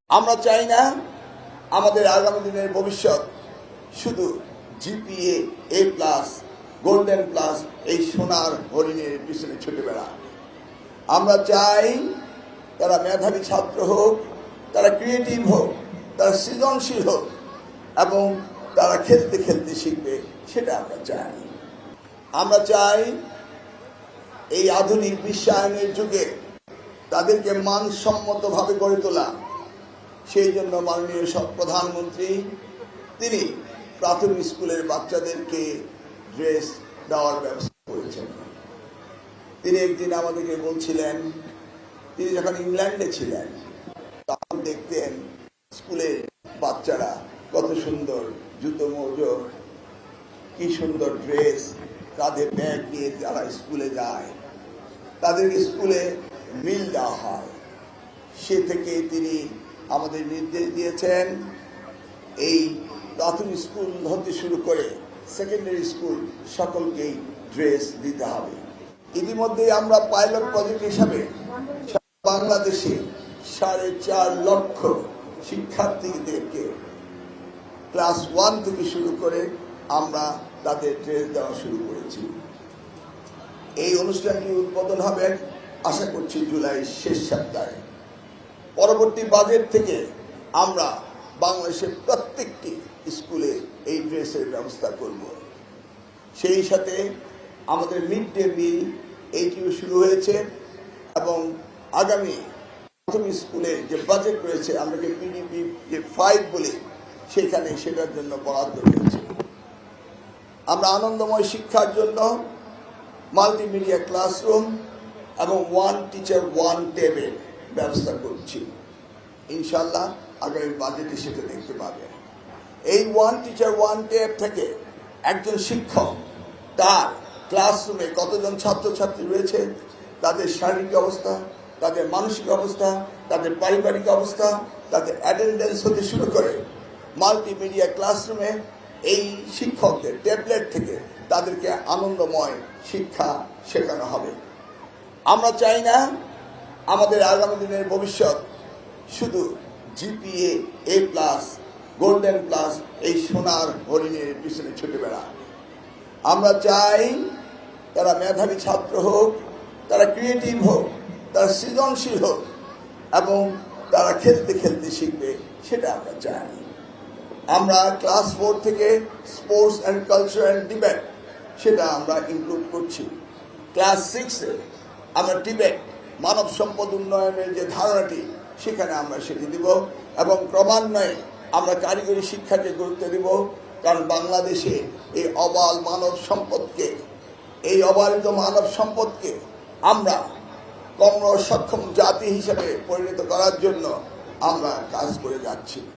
আমরা চাই না আমাদের আগামী দিনের ভবিষ্যৎ শুধু জিপিএ A+, গোল্ডেন প্লাস এই সোনার হরিণের পিছনে ছুটে বেড়া। আমরা চাই তারা মেধাবী ছাত্র হোক, তারা ক্রিয়েটিভ হোক, তারা সৃজনশীল হোক এবং তারা খেলতে খেলতে শিখবে, সেটা আমরা চাই। আমরা চাই এই আধুনিক বিশ্বায়নের যুগে তাদেরকে মানসম্মতভাবে গড়ে তোলা। সেই জন্য মাননীয় প্রধানমন্ত্রী তিনি প্রাথমিক স্কুলের বাচ্চাদেরকে ড্রেস দেওয়ার ব্যবস্থা করেছেন। তিনি একদিন আমাদেরকে বলছিলেন, তিনি যখন ইংল্যান্ডে ছিলেন তখন দেখতেন স্কুলের বাচ্চারা কত সুন্দর জুতো মোজো, কি সুন্দর ড্রেস, কাঁধে ব্যাগ নিয়ে যারা স্কুলে যায়, তাদেরকে স্কুলে মিল দেওয়া হয়। সে থেকে তিনি আমাদের নির্দেশ দিয়েছেন এই প্রাথমিক স্কুল হতে শুরু করে সেকেন্ডারি স্কুল সকলকেই ড্রেস দিতে হবে। ইতিমধ্যে আমরা পাইলট প্রজেক্ট হিসাবে বাংলাদেশে 4.5 লক্ষ শিক্ষার্থীদেরকে ক্লাস 1 থেকে শুরু করে আমরা তাদের ড্রেস দেওয়া শুরু করেছি। এই অনুষ্ঠানটি উদ্বোধন হবে আশা করছি জুলাই শেষ সপ্তাহে। পরবর্তী বাজেট থেকে আমরা বাংলাদেশের প্রত্যেকটি স্কুলে এই ড্রেসের ব্যবস্থা করব। সেই সাথে আমাদের মিড ডে মিল এইটিও শুরু হয়েছে এবং আগামী প্রাথমিক স্কুলে যে বাজেট রয়েছে, আমরা যে PDP 5 বলি, সেখানে সেটার জন্য বরাদ্দ রয়েছে। আমরা আনন্দময় শিক্ষার জন্য মাল্টিমিডিয়া ক্লাসরুম এবং 1 টিচার 1 টেবিল ব্যবস্থা করছি। ইনশাল্লাহ আগামী বাজেটে সেটা দেখতে পাবেন। এই 1 টিচার 1 টেব থেকে একজন শিক্ষক তার ক্লাসরুমে কতজন ছাত্রছাত্রী রয়েছে, তাদের শারীরিক অবস্থা, তাদের মানসিক অবস্থা, তাদের পারিবারিক অবস্থা, তাদের অ্যাটেন্ডেন্স হতে শুরু করে মাল্টিমিডিয়া ক্লাসরুমে এই শিক্ষকদের ট্যাবলেট থেকে তাদেরকে আনন্দময় শিক্ষা শেখানো হবে। আমরা চাই না আমাদের আগামী দিনের ভবিষ্যৎ শুধু জিপিএ A+, গোল্ডেন প্লাস এই সোনার হরিণের পিছনে ছুটে বেড়া। আমরা চাই তারা মেধাবী ছাত্র হোক, তারা ক্রিয়েটিভ হোক, তারা সৃজনশীল হোক এবং তারা খেলতে খেলতে শিখবে, সেটা আমরা চাই। আমরা ক্লাস 4 থেকে sports and culture and debate সেটা আমরা ইনক্লুড করছি। ক্লাস 6-এ আমরা ডিবেট, মানব সম্পদ উন্নয়নের যে ধারণাটি, সেখানে আমরা সেটি দিব এবং ক্রমান্বয়ে আমরা কারিগরি শিক্ষাকে গুরুত্ব দিব। কারণ বাংলাদেশে এই অবালিত মানব সম্পদকে আমরা কর্ম সক্ষম জাতি হিসেবে পরিণত করার জন্য আমরা কাজ করে যাচ্ছি।